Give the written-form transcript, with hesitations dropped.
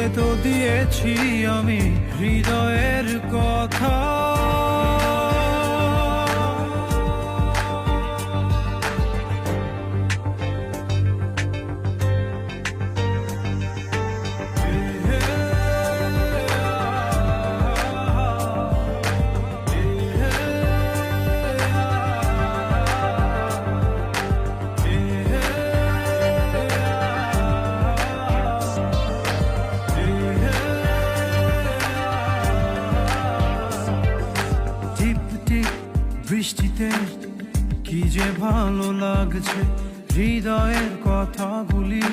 বলে তো দিয়েছি আমি হৃদয়ের কথা। বৃষ্টিতে কি যে ভালো লাগছে হৃদয়ের কথাগুলি